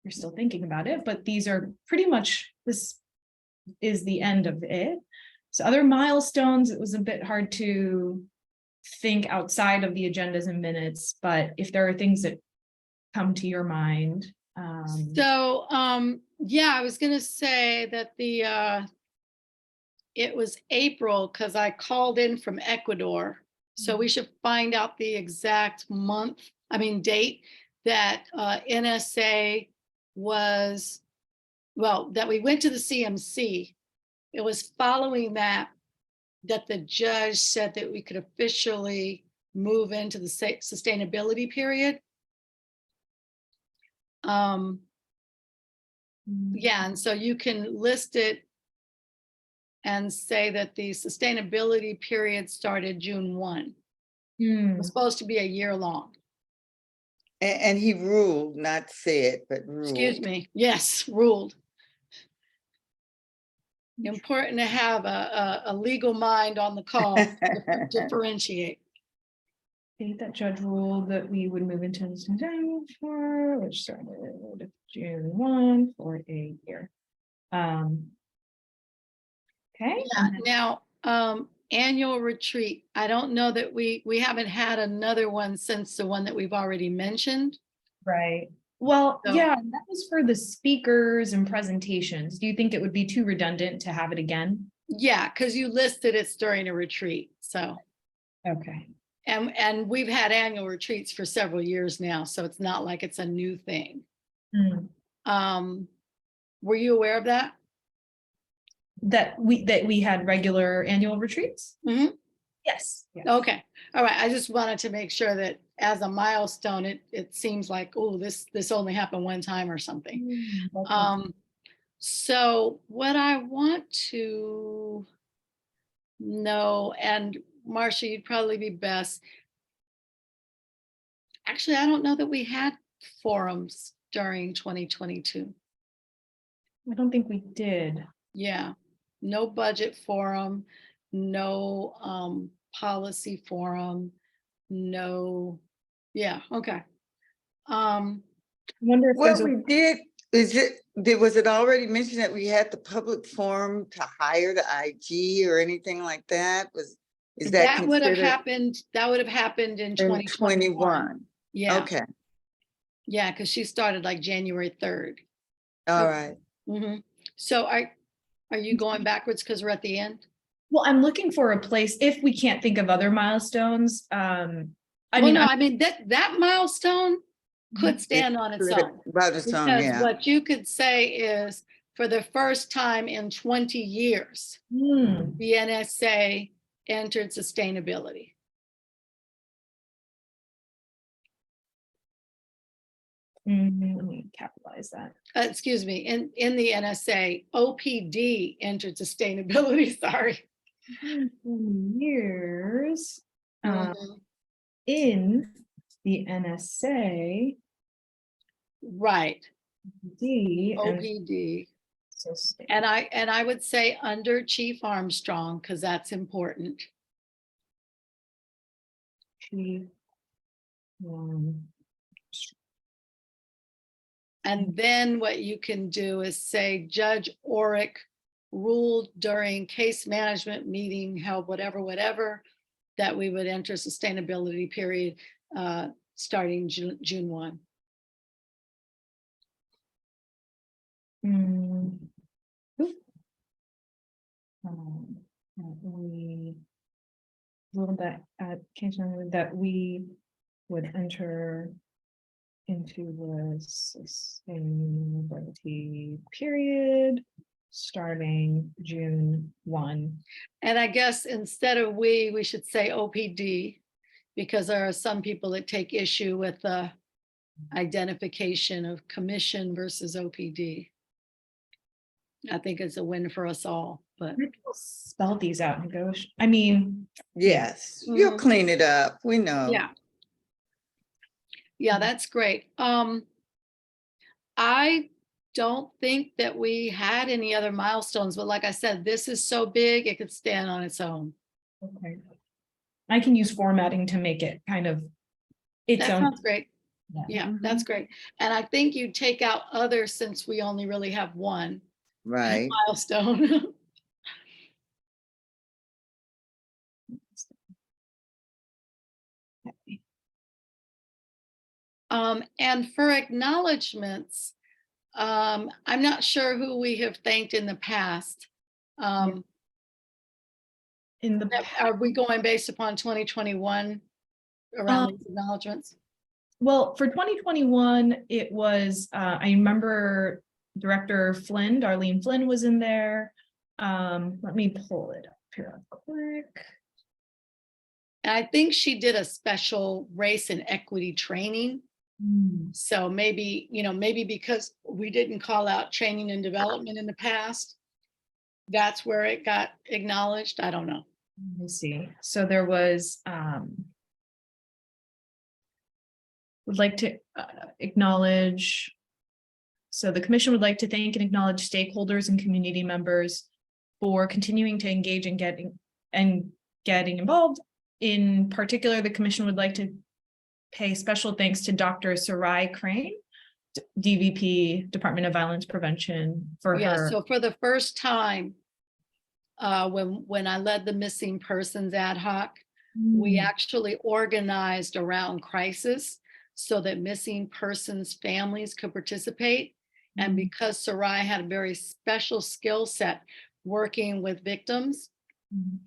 C: you're still thinking about it, but these are pretty much, this is the end of it. So other milestones, it was a bit hard to think outside of the agendas and minutes, but if there are things that come to your mind.
B: So, yeah, I was gonna say that it was April because I called in from Ecuador. So we should find out the exact date that NSA was, well, that we went to the CMC. It was following that the judge said that we could officially move into the sustainability period. Yeah, and so you can list it and say that the sustainability period started June 1. It was supposed to be a year long.
A: And he ruled, not said, but ruled.
B: Excuse me. Yes, ruled. Important to have a legal mind on the call to differentiate.
C: That judge ruled that we would move into for which started June 1 for a year. Okay.
B: Yeah. Now, annual retreat. I don't know that we haven't had another one since the one that we've already mentioned.
C: Right. Well,
B: So-
C: yeah, that was for the speakers and presentations. Do you think it would be too redundant to have it again?
B: Yeah, because you listed it's during a retreat, so.
C: Okay.
B: And we've had annual retreats for several years now, so it's not like it's a new thing.
C: Hmm.
B: Were you aware of that?
C: That we had regular annual retreats?
B: Mhm.
C: Yes. Yes.
B: Okay, all right. I just wanted to make sure that as a milestone, it seems like, oh, this only happened one time or something. So what I want to know, and Marcia, you'd probably be best. Actually, I don't know that we had forums during 2022.
C: I don't think we did.
B: Yeah, no budget forum, no policy forum, no, yeah, okay.
C: I wonder if
A: Well,
C: there's a,
A: we did, was it already mentioned that we had the public forum to hire the IG or anything like that? Is that
B: That would have
A: considered
B: happened, in
A: in
B: 2021.
A: 21?
B: Yeah,
A: Okay,
B: yeah, because she started like January 3rd.
A: all right.
B: So are you going backwards because we're at the end?
C: well, I'm looking for a place if we can't think of other milestones. I
B: Well,
C: mean,
B: no, I mean, that milestone could stand on its own.
A: About its own,
B: Because
A: yeah.
B: what you could say is, for the first time in 20 years, the NSA entered sustainability.
C: let me capitalize that.
B: Excuse me, in the NSA, OPD entered sustainability, sorry.
C: Years
B: Mhm.
C: in the NSA,
B: Right,
C: D, and
B: OPD.
C: sustain.
B: And I would say under Chief Armstrong, because that's important.
C: Chief,
B: And then what you can do is say Judge Orrick ruled during case management meeting held whatever, that we would enter sustainability period starting June 1.
C: We ruled that occasionally that we would enter into the sustainability period starting June 1.
B: And I guess instead of we should say OPD, because there are some people that take issue with the identification of commission versus OPD. I think it's a win for us all, but.
C: Spell these out and go. I mean,
A: Yes, you'll
B: Mhm.
A: clean it up. We know.
B: Yeah. Yeah, that's great. I don't think that we had any other milestones, but like I said, this is so big, it could stand on its own.
C: okay. I can use formatting to make it kind of its
B: That
C: own.
B: sounds great. Yeah, that's great. And I think you take out other, since we only really have one
A: Right.
B: milestone. And for acknowledgements, I'm not sure who we have thanked in the past.
C: In the
B: Are we going based upon 2021 around these acknowledgements?
C: well, for 2021, it was I remember Director Flynn, Darlene Flynn was in there. Let me pull it up here quick.
B: And I think she did a special race and equity training. So maybe, maybe because we didn't call out training and development in the past, that's where it got acknowledged. I don't know.
C: Let me see. So there was would like to acknowledge. So the commission would like to thank and acknowledge stakeholders and community members for continuing to engage and getting involved. In particular, the commission would like to pay special thanks to Dr. Sarai Crane, DVP, Department of Violence Prevention, for her.
B: So for the first time, when I led the missing persons ad hoc, we actually organized around crisis so that missing persons families could participate. And because Sarai had a very special skill set, working with victims,
C: Mhm.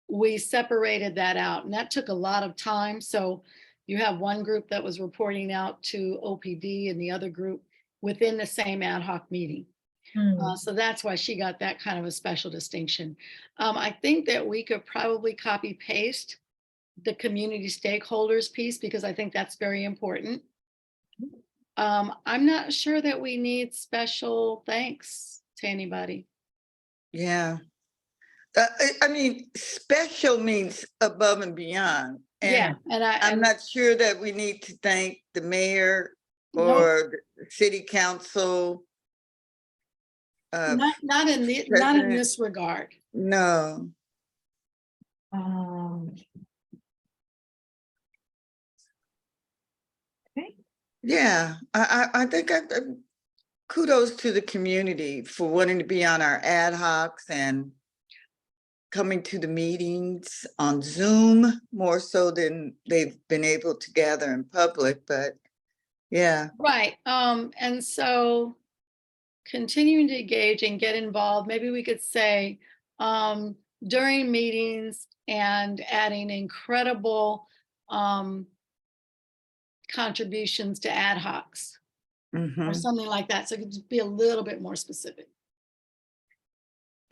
B: we separated that out, and that took a lot of time. So you have one group that was reporting out to OPD and the other group within the same ad hoc meeting.
C: Mm.
B: So that's why she got that kind of a special distinction. I think that we could probably copy paste the community stakeholders piece because I think that's very important. I'm not sure that we need special thanks to anybody.
A: Yeah. I mean, special means above and beyond.
B: Yeah,
A: And
B: and
A: I'm not sure that we need to thank the mayor
B: no,
A: or the city council.
B: not in
A: President.
B: this regard.
A: No.
C: Um, okay.
A: Yeah, I think kudos to the community for wanting to be on our ad hocs and coming to the meetings on Zoom more so than they've been able to gather in public, but yeah.
B: Right. And so continuing to engage and get involved, maybe we could say during meetings and adding incredible um, contributions to ad hocs or
A: Mhm.
B: something like that. So it could just be a little bit more specific.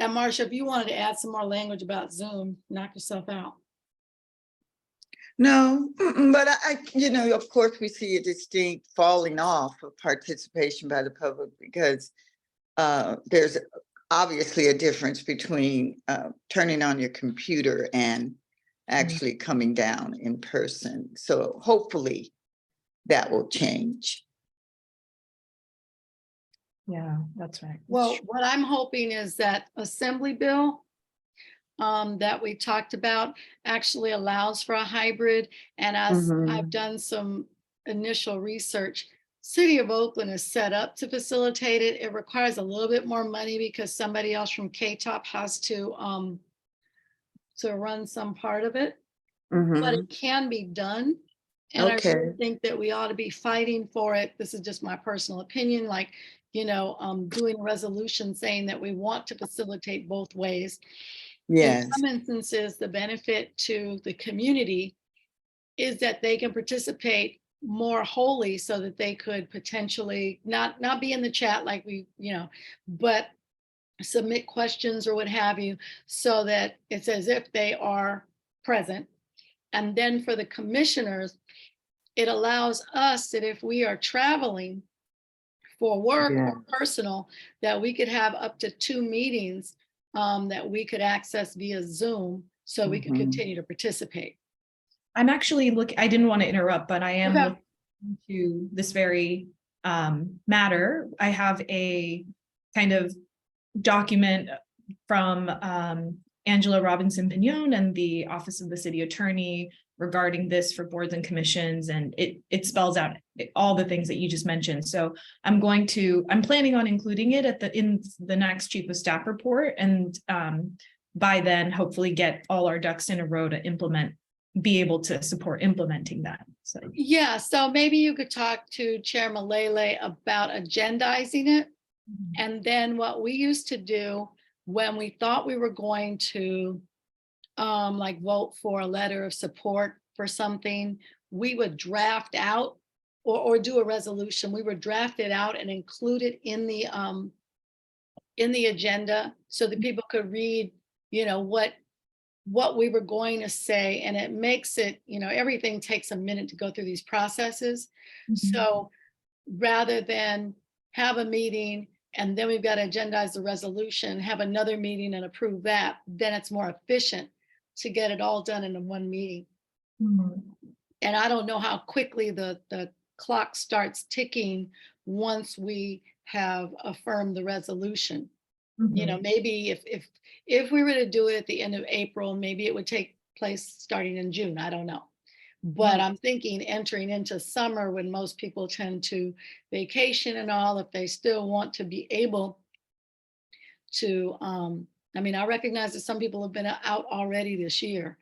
B: And Marcia, if you wanted to add some more language about Zoom, knock yourself out.
A: No, but of course, we see a distinct falling off of participation by the public because there's obviously a difference between turning on your computer and actually coming down in person. So hopefully that will change.
C: Yeah, that's right. That's
B: Well,
C: true.
B: what I'm hoping is that Assembly Bill that we talked about actually allows for a hybrid. And as I've
A: Mhm.
B: done some initial research, City of Oakland is set up to facilitate it. It requires a little bit more money because somebody else from KTOP has to run some part of it, but it
A: Mhm.
B: can be done. And I really
A: Okay.
B: think that we ought to be fighting for it. This is just my personal opinion, like, doing a resolution saying that we want to facilitate both ways. In
A: Yes.
B: some instances, the benefit to the community is that they can participate more wholly so that they could potentially not be in the chat like but submit questions or what have you, so that it's as if they are present. And then for the commissioners, it allows us that if we are traveling for work
A: Yeah.
B: or personal, that we could have up to 2 meetings that we could access via Zoom so we could
A: Mhm.
B: continue to participate.
C: I'm actually I didn't want to interrupt, but I am
B: Okay.
C: looking into this very matter. I have a kind of document from Angela Robinson Pignon and the Office of the City Attorney regarding this for boards and commissions, and it spells out all the things that you just mentioned. So I'm planning on including it in the next Chief of Staff report, and by then hopefully get all our ducks in a row to be able to support implementing that. So
B: Yeah, so maybe you could talk to Chair Malele about agendizing it. And then what we used to do when we thought we were going to like vote for a letter of support for something, we would draft out or do a resolution. We would draft it out and include it in the agenda so that people could read, what we were going to say. And it makes it, everything takes a minute to go through these processes. So rather than have a meeting and then we've got to agendize the resolution, have another meeting and approve that, then it's more efficient to get it all done in one meeting.
C: Mhm.
B: And I don't know how quickly the clock starts ticking once we have affirmed the resolution.
C: Mhm.
B: Maybe if we were to do it at the end of April, maybe it would take place starting in June. I don't know. But I'm thinking entering into summer when most people tend to vacation and all, if they still want to be able to, I recognize that some people have been out already this year,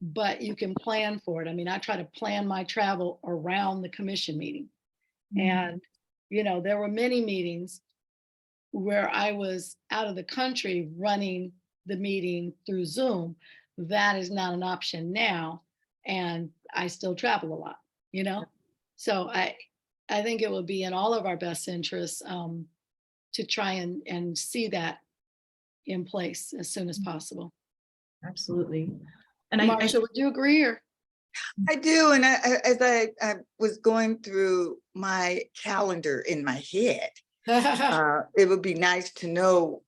B: but you can plan for it. I try to plan my travel around the commission meeting. And, there were many meetings where I was out of the country running the meeting through Zoom. That is not an option now. And I still travel a lot, you know? So I think it would be in all of our best interests to try and see that in place as soon as possible.
C: Absolutely. And I
B: Marcia, would you agree or?
A: I do, and as I was going through my calendar in my head, it would be nice to know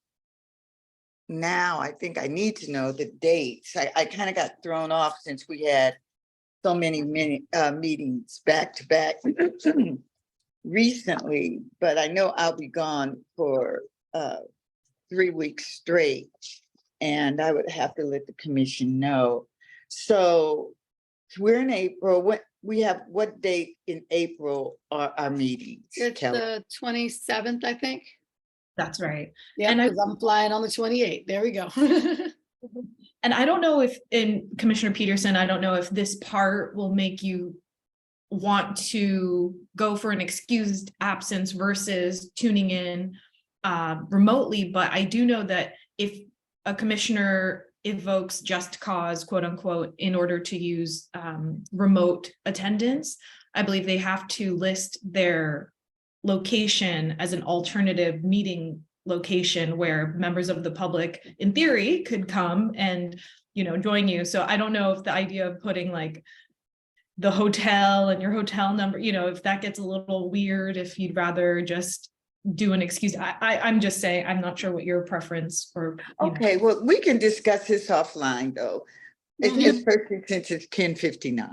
A: now. I think I need to know the dates. I kind of got thrown off since we had so many meetings back to back recently, but I know I'll be gone for 3 weeks straight, and I would have to let the commission know. So we're in April. What date in April are our meetings?
B: It's
A: Kelly?
B: the 27th, I think.
C: That's right.
B: Yeah,
C: And
B: because I'm flying on the 28th. There we go.
C: And I don't know if, in Commissioner Peterson, I don't know if this part will make you want to go for an excused absence versus tuning in remotely, but I do know that if a commissioner evokes just cause, quote unquote, in order to use remote attendance, I believe they have to list their location as an alternative meeting location where members of the public, in theory, could come and, you know, join you. So I don't know if the idea of putting like the hotel and your hotel number, you know, if that gets a little weird, if you'd rather just do an excuse. I'm just saying, I'm not sure what your preference or.
A: Okay, well, we can discuss this offline though. Especially since it's 10:59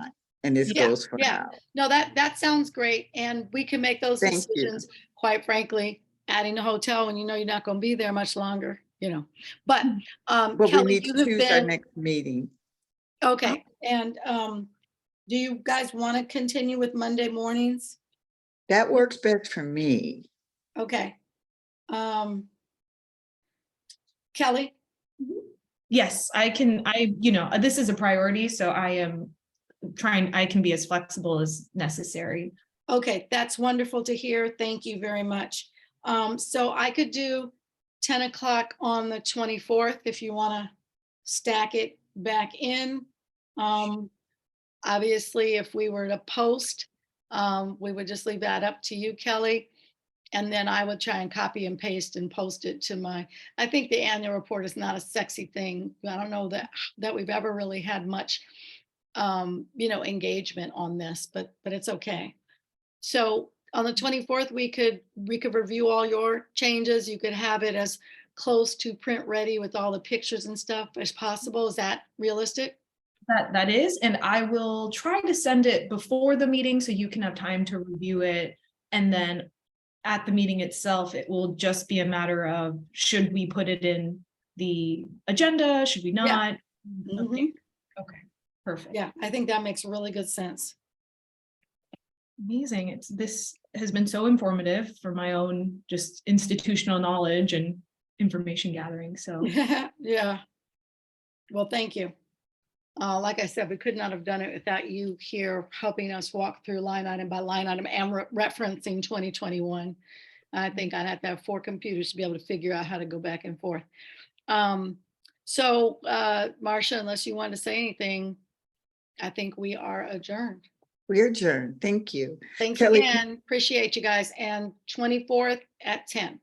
A: and this goes for now.
B: No, that sounds great. And we can make those
A: Thank you.
B: decisions, quite frankly, adding a hotel when you know you're not going to be there much longer, you know. But
A: But we
B: Kelly,
A: need
B: you
A: to
B: have
A: choose our
B: been,
A: next meeting.
B: okay. And do you guys want to continue with Monday mornings?
A: That works best for me.
B: Okay. Kelly?
C: Yes, I can, you know, this is a priority, so I am trying, I can be as flexible as necessary.
B: Okay, that's wonderful to hear. Thank you very much. So I could do 10 o'clock on the 24th if you want to stack it back in. Obviously, if we were to post, we would just leave that up to you, Kelly. And then I would try and copy and paste and post it to I think the annual report is not a sexy thing. I don't know that we've ever really had much, you know, engagement on this, but it's okay. So on the 24th, we could review all your changes. You could have it as close to print ready with all the pictures and stuff as possible. Is that realistic?
C: That is, and I will try to send it before the meeting so you can have time to review it. And then at the meeting itself, it will just be a matter of, should we put it in the agenda? Should we not?
B: Yeah.
C: Okay. Okay, perfect.
B: Yeah, I think that makes really good sense.
C: Amazing. This has been so informative for my own just institutional knowledge and information gathering. So
B: yeah. Well, thank you. Like I said, we could not have done it without you here helping us walk through line item by line item and referencing 2021. I think I'd have to have 4 computers to be able to figure out how to go back and forth. So Marcia, unless you want to say anything, I think we are adjourned.
A: We're adjourned. Thank you.
B: Thanks
A: Kelly,
B: again. Appreciate you guys. And 24th at 10.